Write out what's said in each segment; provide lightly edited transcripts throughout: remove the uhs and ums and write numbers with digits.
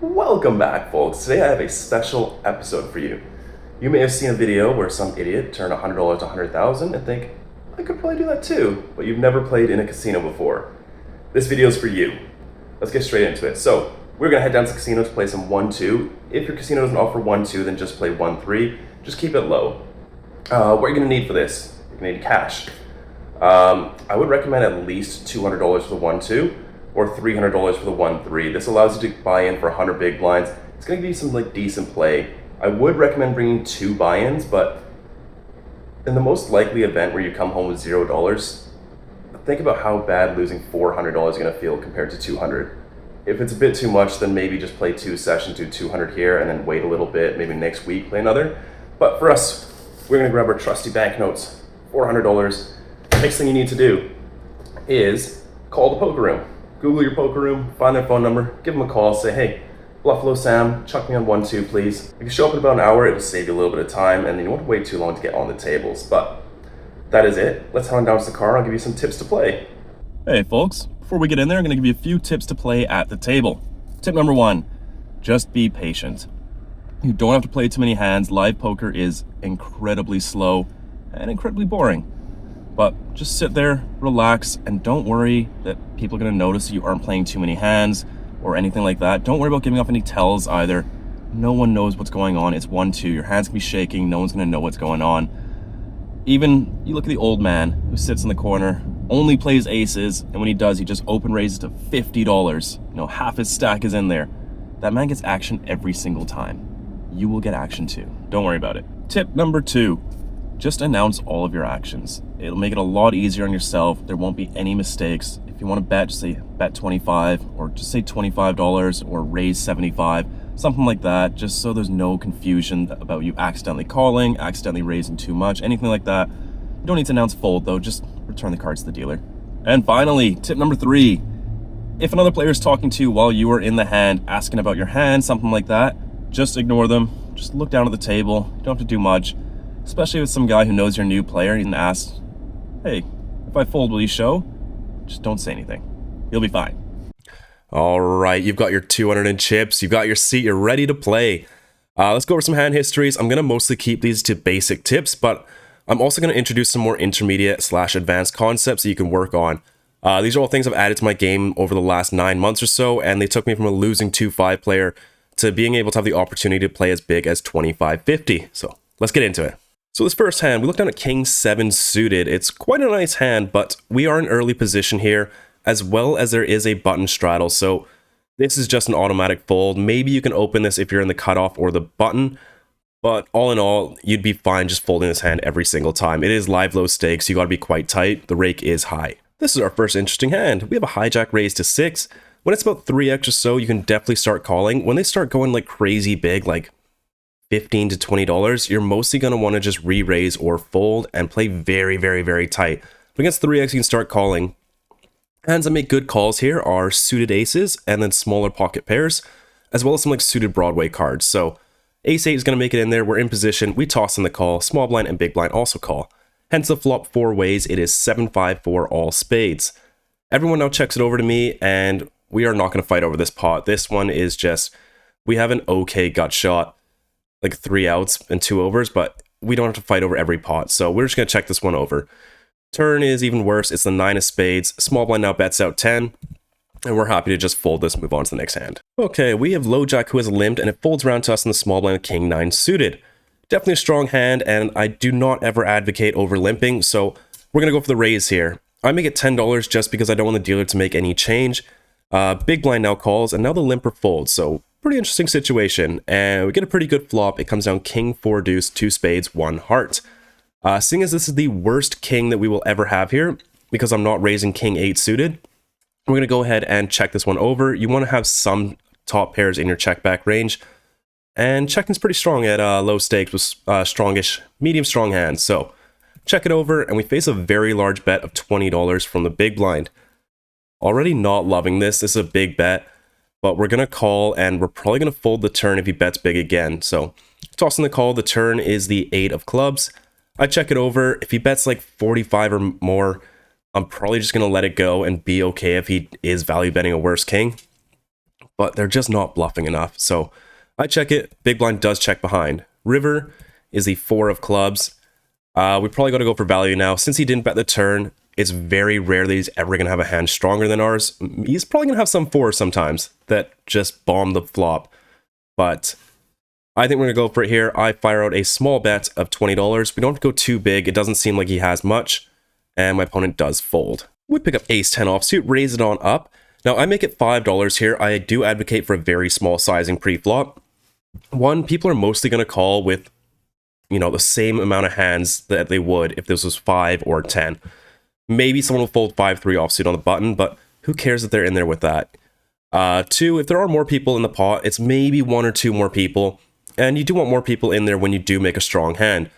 Welcome back, folks. Today I have a special episode for you. You may have seen a video where some idiot turned $100 to $100,000 and think, I could probably do that too, but you've never played in a casino before. This video is for you. Let's get straight into it. So, we're gonna head down to the casino to play some 1-2. If your casino doesn't offer 1-2, then just play 1-3. Just keep it low. What are you gonna need for this? You're gonna need cash. I would recommend at least $200 for the 1-2 or $300 for the 1-3. This allows you to buy in for 100 big blinds. It's gonna give you some decent play. I would recommend bringing 2 buy-ins, but in the most likely event where you come home with $0, think about how bad losing $400 is gonna feel compared to 200. If it's a bit too much, then maybe just play 2 sessions, do 200 here, and then wait a little bit, maybe next week play another. But for us, we're gonna grab our trusty banknotes, $400. Next thing you need to do is call the poker room. Google your poker room, find their phone number, give them a call, say, hey, Buffalo Sam, chuck me on 1-2, please. If you show up in about an hour, it'll save you a little bit of time, and then you won't wait too long to get on the tables. But that is it. Let's head on down to the car. I'll give you some tips to play. Hey folks, before we get in there, I'm going to give you a few tips to play at the table. Tip number 1, just be patient. You don't have to play too many hands. Live poker is incredibly slow and incredibly boring. But just sit there, relax, and don't worry that people are going to notice that you aren't playing too many hands or anything like that. Don't worry about giving off any tells either. No one knows what's going on. It's 1-2. Your hands can be shaking. No one's going to know what's going on. Even, you look at the old man who sits in the corner, only plays aces, and when he does, he just open raises to $50. You know, half his stack is in there. That man gets action every single time. You will get action too. Don't worry about it. Tip number 2. Just announce all of your actions. It'll make it a lot easier on yourself. There won't be any mistakes. If you want to bet, just say bet 25 or just say $25 or raise 75, something like that, just so there's no confusion about you accidentally calling, accidentally raising too much, anything like that. You don't need to announce fold though, just return the cards to the dealer. And finally, tip number 3. If another player is talking to you while you are in the hand, asking about your hand, something like that, just ignore them. Just look down at the table. You don't have to do much. Especially with some guy who knows you're a new player and asks, hey, if I fold, will you show? Just don't say anything. You'll be fine. All right, you've got your 200 in chips, you've got your seat, you're ready to play. Let's go over some hand histories. I'm going to mostly keep these to basic tips, but I'm also going to introduce some more intermediate/advanced concepts that you can work on. These are all things I've added to my game over the last 9 months or so, and they took me from a losing 2-5 player to being able to have the opportunity to play as big as 25-50. So let's get into it. So this first hand, we look down at King 7 suited. It's quite a nice hand, but we are in early position here, as well as there is a button straddle. So this is just an automatic fold. Maybe you can open this if you're in the cutoff or the button, but all in all, you'd be fine just folding this hand every single time. It is live low stakes, so you gotta be quite tight. The rake is high. This is our first interesting hand. We have a hijack raise to 6. When it's about 3x or so, you can definitely start calling. When they start going like crazy big, like $15 to $20, you're mostly going to want to just re-raise or fold and play very, very, very tight. But against 3x, you can start calling. Hands that make good calls here are suited aces and then smaller pocket pairs, as well as some suited Broadway cards. So ace 8 is going to make it in there. We're in position. We toss in the call. Small blind and big blind also call. Hence the flop 4 ways. It is 7-5 for all spades. Everyone now checks it over to me, and we are not going to fight over this pot. This one is just, we have an okay gut shot. Like 3 outs and 2 overs, but we don't have to fight over every pot, so we're just going to check this one over. Turn is even worse. It's the 9 of spades. Small blind now bets out 10, and we're happy to just fold this and move on to the next hand. Okay, we have low jack who has limped, and it folds around to us in the small blind with King 9 suited. Definitely a strong hand, and I do not ever advocate over limping, so we're going to go for the raise here. I make it $10 just because I don't want the dealer to make any change. Big blind now calls, and now the limper folds, so pretty interesting situation, and we get a pretty good flop. It comes down King 4 deuce, 2 spades, 1 heart. Seeing as this is the worst king that we will ever have here, because I'm not raising King 8 suited, we're going to go ahead and check this one over. You want to have some top pairs in your check back range, and checking's pretty strong at low stakes with strongish, medium strong hands. So check it over, and we face a very large bet of $20 from the big blind. Already not loving this. This is a big bet. But we're going to call, and we're probably going to fold the turn if he bets big again. So, tossing the call, the turn is the 8 of clubs. I check it over. If he bets like 45 or more, I'm probably just going to let it go and be okay if he is value betting a worse king. but they're just not bluffing enough. So I check it. Big blind does check behind. River is the 4 of clubs. We probably got to go for value now. Since he didn't bet the turn, it's very rare that he's ever going to have a hand stronger than ours. He's probably going to have some 4s sometimes that just bomb the flop. But I think we're going to go for it here. I fire out a small bet of $20. We don't have to go too big. It doesn't seem like he has much. And my opponent does fold. We pick up ace-10 offsuit, raise it on up. Now, I make it $5 here. I do advocate for a very small sizing pre-flop. One, people are mostly going to call with, the same amount of hands that they would if this was 5 or 10. Maybe someone will fold 5-3 offsuit on the button, but who cares if they're in there with that? 2, if there are more people in the pot, it's maybe 1 or 2 more people. And you do want more people in there when you do make a strong hand.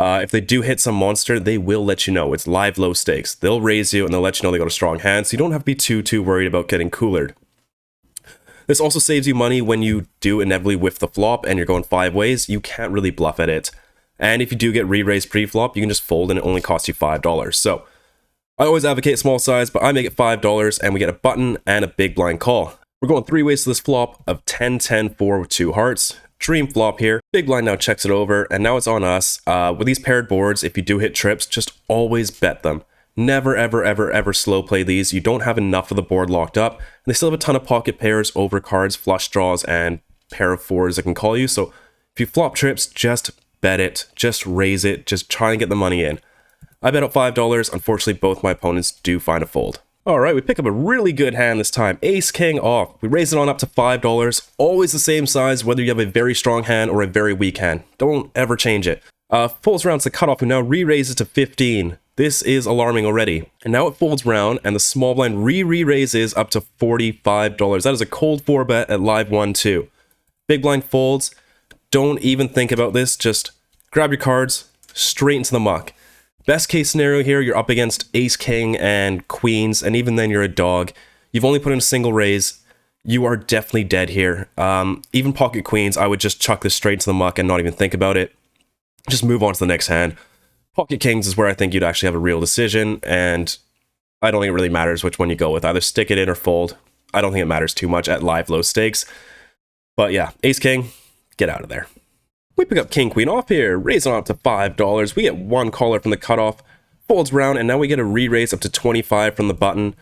If they do hit some monster, they will let you know. It's live low stakes. They'll raise you and they'll let you know they got a strong hand, so you don't have to be too worried about getting coolered. This also saves you money when you do inevitably whiff the flop and you're going 5 ways. You can't really bluff at it. And if you do get re-raised pre-flop, you can just fold and it only costs you $5. So I always advocate small size, but I make it $5 and we get a button and a big blind call. We're going 3 ways to this flop of 10-10-4 with 2 hearts. Dream flop here. Big blind now checks it over, and now it's on us. With these paired boards, if you do hit trips, just always bet them. Never, ever slow play these. You don't have enough of the board locked up. And they still have a ton of pocket pairs, overcards, flush draws, and pair of 4s that can call you. So if you flop trips, just bet it. Just raise it. Just try and get the money in. I bet up $5. Unfortunately, both my opponents do find a fold. All right, we pick up a really good hand this time. Ace-King off. We raise it on up to $5. Always the same size, whether you have a very strong hand or a very weak hand. Don't ever change it. Folds round to the cutoff, and now re-raises to 15. This is alarming already. And now it folds round, and the small blind re-raises up to $45. That is a cold 4 bet at live 1-2. Big blind folds. Don't even think about this. Just grab your cards, straight into the muck. Best case scenario here, you're up against ace, king, and queens, and even then you're a dog. You've only put in a single raise. You are definitely dead here. Even pocket queens, I would just chuck this straight to the muck and not even think about it. Just move on to the next hand. Pocket kings is where I think you'd actually have a real decision, and I don't think it really matters which one you go with. Either stick it in or fold. I don't think it matters too much at live low stakes. But yeah, ace, king, get out of there. We pick up king, queen off here, raise on up to $5. We get 1 caller from the cutoff, folds round, and now we get a re-raise up to 25 from the button.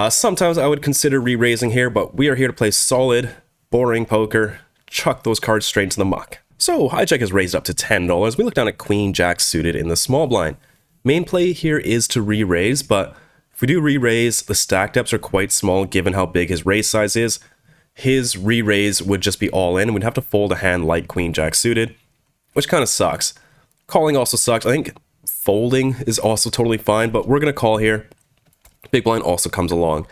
Sometimes I would consider re-raising here, but we are here to play solid, boring poker. Chuck those cards straight into the muck. So hijack is raised up to $10. We look down at queen, jack suited in the small blind. Main play here is to re-raise, but if we do re-raise, the stack depths are quite small given how big his raise size is. His re-raise would just be all in, and we'd have to fold a hand like queen jack suited, which kind of sucks. Calling also sucks. I think folding is also totally fine, but we're going to call here. Big blind also comes along.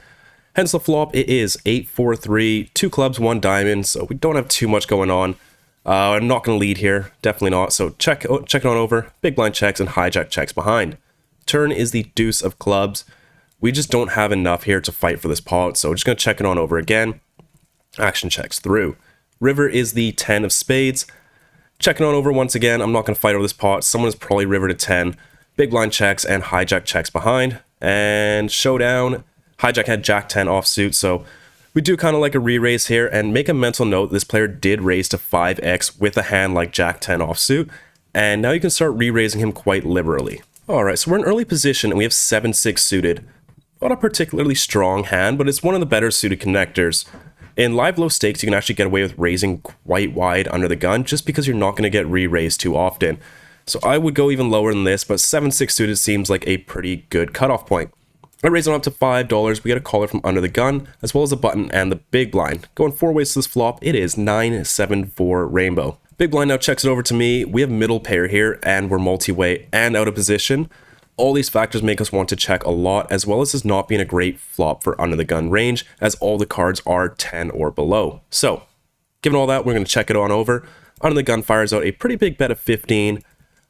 Hence the flop, it is 8-4-3, 2 clubs, 1 diamond, so we don't have too much going on. I'm not going to lead here, definitely not, so check it on over. Big blind checks and hijack checks behind. Turn is the deuce of clubs. We just don't have enough here to fight for this pot, so we're just going to check it on over again. Action checks through. River is the 10 of spades. Checking on over once again. I'm not going to fight over this pot. Someone is probably river to 10. Big blind checks and hijack checks behind. And showdown. Hijack had jack 10 offsuit, so we do kind of like a re-raise here. And make a mental note, this player did raise to 5x with a hand like jack 10 offsuit. And now you can start re-raising him quite liberally. Alright, so we're in early position and we have 7-6 suited. Not a particularly strong hand, but it's one of the better suited connectors. In live low stakes, you can actually get away with raising quite wide under the gun just because you're not going to get re-raised too often. So I would go even lower than this, but 7-6 suited seems like a pretty good cutoff point. I raise it up to $5. We get a caller from under the gun, as well as a button and the big blind. Going 4 ways to this flop, it is 9-7-4 rainbow. Big blind now checks it over to me. We have middle pair here, and we're multi-way and out of position. All these factors make us want to check a lot, as well as this not being a great flop for under the gun range, as all the cards are 10 or below. So, given all that, we're going to check it on over. Under the gun fires out a pretty big bet of 15.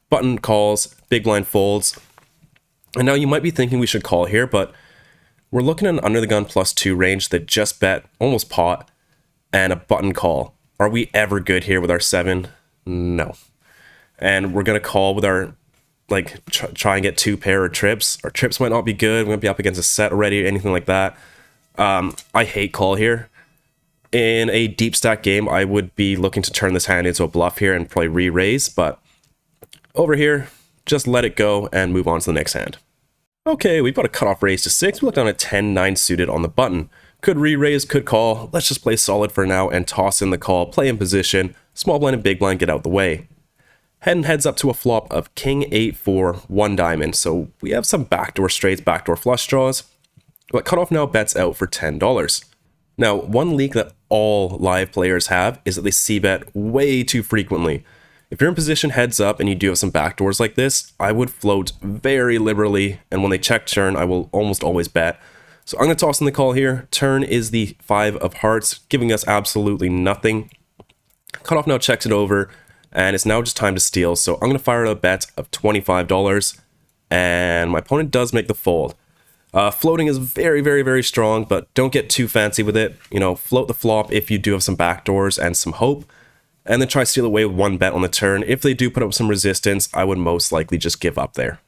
Button calls, big blind folds. And now you might be thinking we should call here, but we're looking at an under the gun +2 range that just bet almost pot and a button call. Are we ever good here with our 7? No. And we're going to call with our try and get 2 pair of trips. Our trips might not be good. We might be up against a set already or anything like that. I hate call here. in a deep stack game, I would be looking to turn this hand into a bluff here and probably re-raise, but over here, just let it go and move on to the next hand. Okay, we've got a cutoff raise to 6. We look down at 10-9 suited on the button. Could re-raise, could call. Let's just play solid for now and toss in the call, play in position, small blind and big blind get out the way. Heads up to a flop of king 8-4, 1 diamond. So we have some backdoor straights, backdoor flush draws. But cutoff now bets out for $10. Now, one leak that all live players have is that they c-bet way too frequently. If you're in position heads up and you do have some backdoors like this, I would float very liberally, and when they check turn, I will almost always bet. So I'm going to toss in the call here. Turn is the 5 of hearts, giving us absolutely nothing. Cutoff now checks it over, and it's now just time to steal. So I'm going to fire a bet of $25, and my opponent does make the fold. Floating is very, very, very strong, but don't get too fancy with it. You know, float the flop if you do have some backdoors and some hope, and then try to steal away with 1 bet on the turn. If they do put up some resistance, I would most likely just give up there.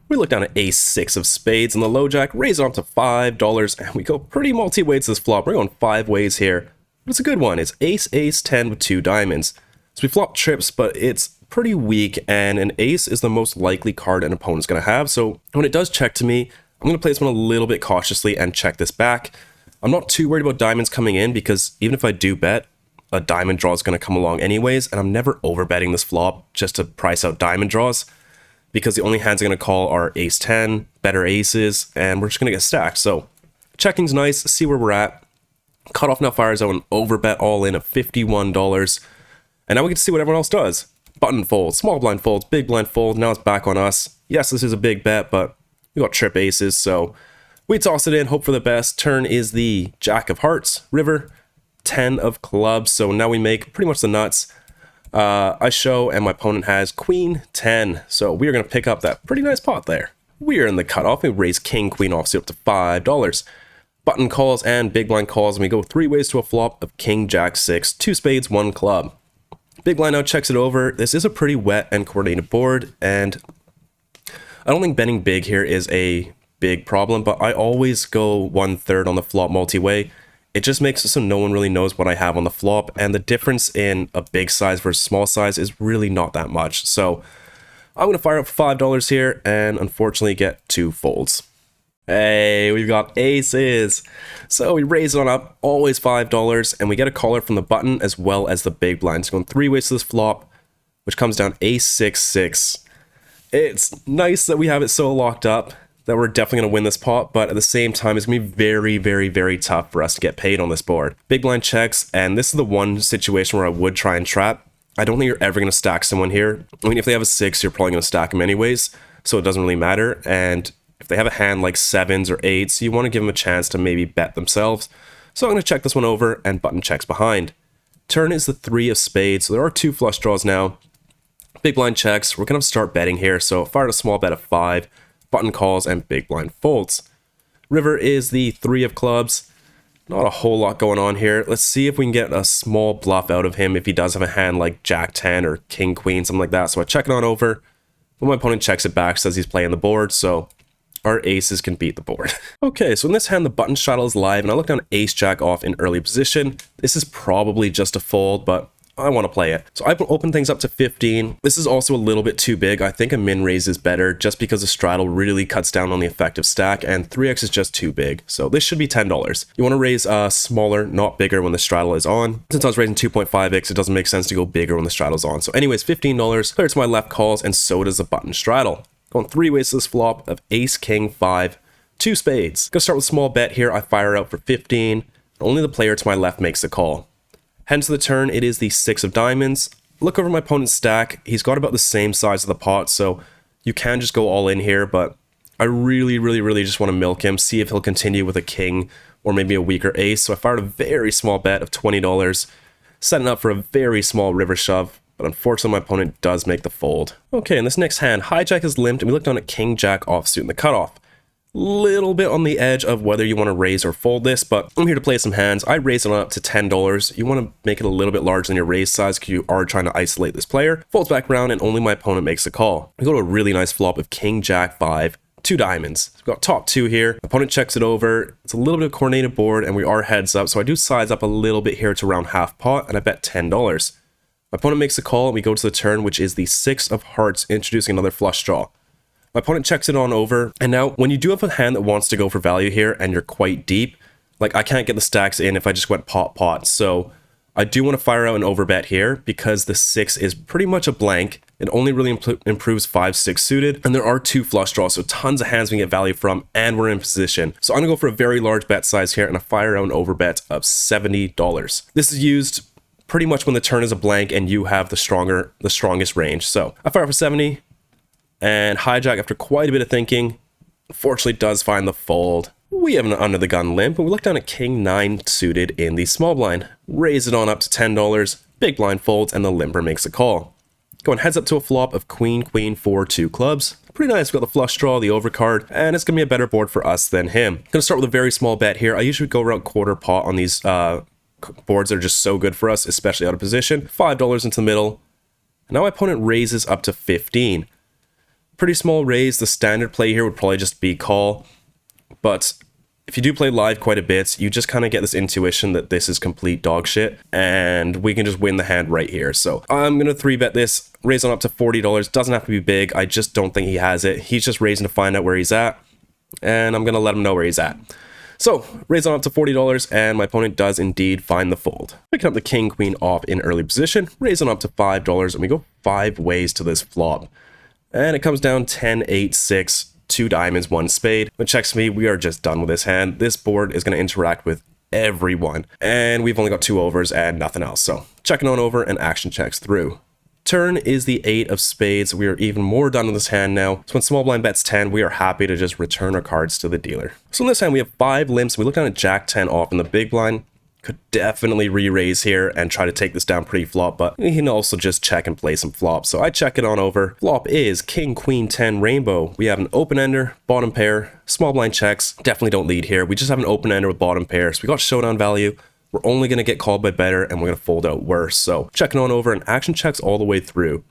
We look down at ace-6 of spades and the low jack, raise it up to $5, and we go pretty multi-ways this flop. We're going 5 ways here. But it's a good one. It's ace-ace-10 with 2 diamonds. So we flop trips, but it's pretty weak, and an ace is the most likely card an opponent's going to have. So when it does check to me, I'm going to play this one a little bit cautiously and check this back. I'm not too worried about diamonds coming in because even if I do bet, a diamond draw is going to come along anyways, and I'm never overbetting this flop just to price out diamond draws because the only hands I'm going to call are ace-10, better aces, and we're just going to get stacked. So checking's nice, see where we're at. Cutoff now fires out an overbet all in of $51, and now we get to see what everyone else does. Button folds, small blind folds, big blind fold, now it's back on us. Yes, this is a big bet, but we got trip aces, so we toss it in, hope for the best. Turn is the jack of hearts, river, 10 of clubs, so now we make pretty much the nuts. I show, and my opponent has queen 10, so we are going to pick up that pretty nice pot there. We are in the cutoff, we raise king, queen offsuit up to $5. Button calls and big blind calls, and we go 3 ways to a flop of king, jack, 6, 2 spades, 1 club. Big blind now checks it over. This is a pretty wet and coordinated board, and I don't think betting big here is a big problem, but I always go 1/3 on the flop multi-way. It just makes it so no one really knows what I have on the flop, and the difference in a big size versus small size is really not that much. So I'm going to fire up for $5 here, and unfortunately get 2 folds. Hey, we've got aces. So we raise it on up, always $5, and we get a caller from the button as well as the big blinds. Going 3 ways to this flop, which comes down ace-6-6. It's nice that we have it so locked up that we're definitely going to win this pot, but at the same time, it's going to be very, very, very tough for us to get paid on this board. Big blind checks, and this is the one situation where I would try and trap. I don't think you're ever going to stack someone here. I mean, if they have a 6, you're probably going to stack them anyways, so it doesn't really matter. And if they have a hand like 7s or 8s, you want to give them a chance to maybe bet themselves. So I'm going to check this one over, and button checks behind. Turn is the 3 of spades, so there are 2 flush draws now. Big blind checks, we're going to start betting here, so fired a small bet of 5, button calls, and big blind folds. River is the 3 of clubs. Not a whole lot going on here. Let's see if we can get a small bluff out of him if he does have a hand like jack 10 or king queen, something like that. So I check it on over. But my opponent checks it back, says he's playing the board, so our aces can beat the board. Okay, so in this hand, the button straddle is live, and I look down ace jack off in early position. This is probably just a fold, but I want to play it. So I open things up to 15. This is also a little bit too big. I think a min raise is better just because the straddle really cuts down on the effective stack, and 3x is just too big. So this should be $10. You want to raise smaller, not bigger when the straddle is on. Since I was raising 2.5x, it doesn't make sense to go bigger when the straddle's on. So anyways, $15. Player to my left calls, and so does the button straddle. Going 3 ways to this flop of ace, king, 5, 2 spades. Gonna start with a small bet here. I fire out for 15. Only the player to my left makes the call. Hence the turn, it is the 6 of diamonds. Look over my opponent's stack. He's got about the same size of the pot, so you can just go all in here, but I really, really, really just want to milk him, see if he'll continue with a king or maybe a weaker ace. So I fired a very small bet of $20, setting up for a very small river shove, but unfortunately my opponent does make the fold. Okay, in this next hand, hijack is limped, and we look down at king jack offsuit in the cutoff. Little bit on the edge of whether you want to raise or fold this, but I'm here to play some hands. I raise it up to $10. You want to make it a little bit larger than your raise size because you are trying to isolate this player. Folds back around, and only my opponent makes the call. We go to a really nice flop of king jack 5, two diamonds. We've got top two here. Opponent checks it over. It's a little bit of a coordinated board and we are heads up. So I do size up a little bit here to around half pot and I bet $10. My opponent makes a call and we go to the turn, which is the 6 of hearts, introducing another flush draw. My opponent checks it on over. And now when you do have a hand that wants to go for value here and you're quite deep, like I can't get the stacks in if I just went pot. So I do want to fire out an overbet here because the 6 is pretty much a blank. It only really improves 5-6 suited, and there are 2 flush draws, so tons of hands we can get value from, and we're in position. So I'm gonna go for a very large bet size here and a fire out an overbet of $70. This is used pretty much when the turn is a blank and you have the strongest range. So I fire for 70, and hijack, after quite a bit of thinking, unfortunately does find the fold. We have an under the gun limp, and we look down at King 9 suited in the small blind. Raise it on up to $10, big blind folds, and the limper makes a call. Going heads up to a flop of Queen, 4, 2 clubs. Pretty nice, we got the flush draw, the overcard, and it's gonna be a better board for us than him. Gonna start with a very small bet here. I usually go around quarter pot on these boards that are just so good for us, especially out of position. $5 into the middle. And now my opponent raises up to 15. Pretty small raise. The standard play here would probably just be call. But if you do play live quite a bit, you just kind of get this intuition that this is complete dog shit and we can just win the hand right here. So I'm going to 3-bet this, raise on up to $40. Doesn't have to be big. I just don't think he has it. He's just raising to find out where he's at, and I'm going to let him know where he's at. So raise on up to $40 and my opponent does indeed find the fold. Picking up the King, Queen off in early position, raise on up to $5 and we go 5 ways to this flop. And it comes down 10, 8, 6, 2 diamonds, 1 spade. When it checks me, we are just done with this hand. This board is going to interact with everyone. And we've only got 2 overs and nothing else. So checking on over and action checks through. Turn is the 8 of spades. We are even more done with this hand now. So when small blind bets 10, we are happy to just return our cards to the dealer. So in this hand, we have 5 limps. We look down at Jack 10 off in the big blind. Could definitely re-raise here and try to take this down pre-flop, but we can also just check and play some flops. So I check it on over. Flop is King, Queen, 10 rainbow. We have an open ender, bottom pair, small blind checks. Definitely don't lead here. We just have an open ender with bottom pair. So we got showdown value. We're only going to get called by better and we're going to fold out worse. So checking on over and action checks all the way through.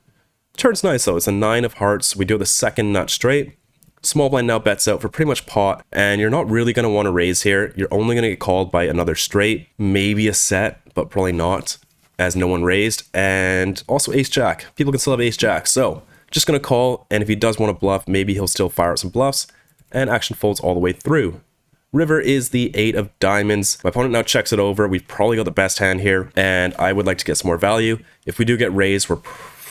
Turn's nice though. It's a 9 of hearts. We do the second nut straight. Small blind now bets out for pretty much pot, and you're not really going to want to raise here. You're only going to get called by another straight, maybe a set, but probably not, as no one raised. And also ace jack. People can still have ace jack. So just going to call, and if he does want to bluff, maybe he'll still fire out some bluffs, and action folds all the way through. River is the 8 of diamonds. My opponent now checks it over. We've probably got the best hand here, and I would like to get some more value. If we do get raised, it's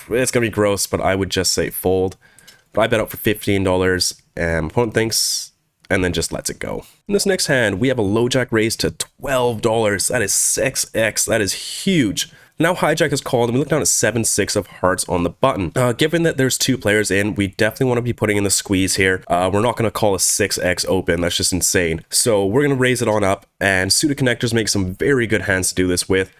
going to be gross, but I would just say fold. But I bet out for $15 and my opponent thinks and then just lets it go. In this next hand, we have a low jack raise to $12. That is 6x. That is huge. Now hijack is called and we look down at 7-6 of hearts on the button. Given that there's 2 players in, we definitely want to be putting in the squeeze here. We're not going to call a 6x open. That's just insane. So we're going to raise it on up, and suited connectors make some very good hands to do this with.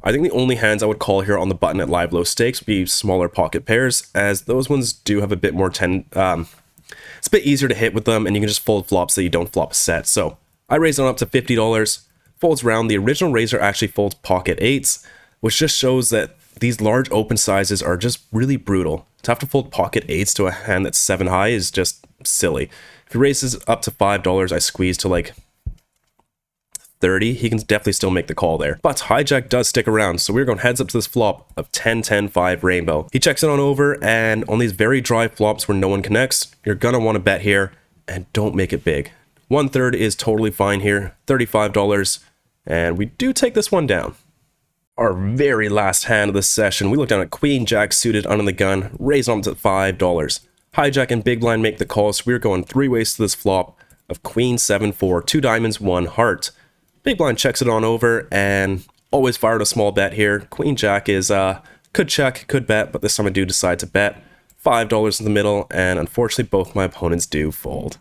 I think the only hands I would call here on the button at live low stakes would be smaller pocket pairs, as those ones do have a bit more it's a bit easier to hit with them, and you can just fold flops that you don't flop a set. So I raised it on up to $50, folds round. The original raiser actually folds pocket 8s, which just shows that these large open sizes are just really brutal. To have to fold pocket 8s to a hand that's 7 high is just silly. If he raises up to $5, I squeeze to like 30, he can definitely still make the call there. But hijack does stick around, so we're going heads up to this flop of 10-10-5 rainbow. He checks it on over, and on these very dry flops where no one connects, you're gonna want to bet here, and don't make it big. 1/3 is totally fine here, $35, and we do take this one down. Our very last hand of the session, we look down at Queen Jack suited under the gun, raise on to $5. Hijack and big blind make the call, so we're going 3 ways to this flop of Queen 7-4, 2 diamonds, 1 heart. Big blind checks it on over and always fired a small bet here. Queen Jack is, could check, could bet, but this time I do decide to bet. $5 in the middle, and unfortunately both my opponents do fold.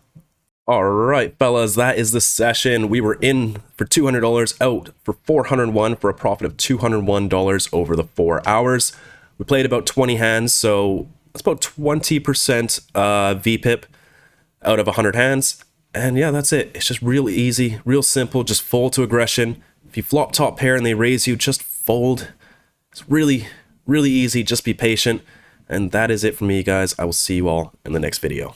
Alright fellas, that is the session. We were in for $200, out for $401 for a profit of $201 over the 4 hours. We played about 20 hands, so it's about 20% VPIP out of 100 hands. And yeah, that's it. It's just real easy, real simple. Just fold to aggression. If you flop top pair and they raise you, just fold. It's really, really easy. Just be patient. And that is it for me, guys. I will see you all in the next video.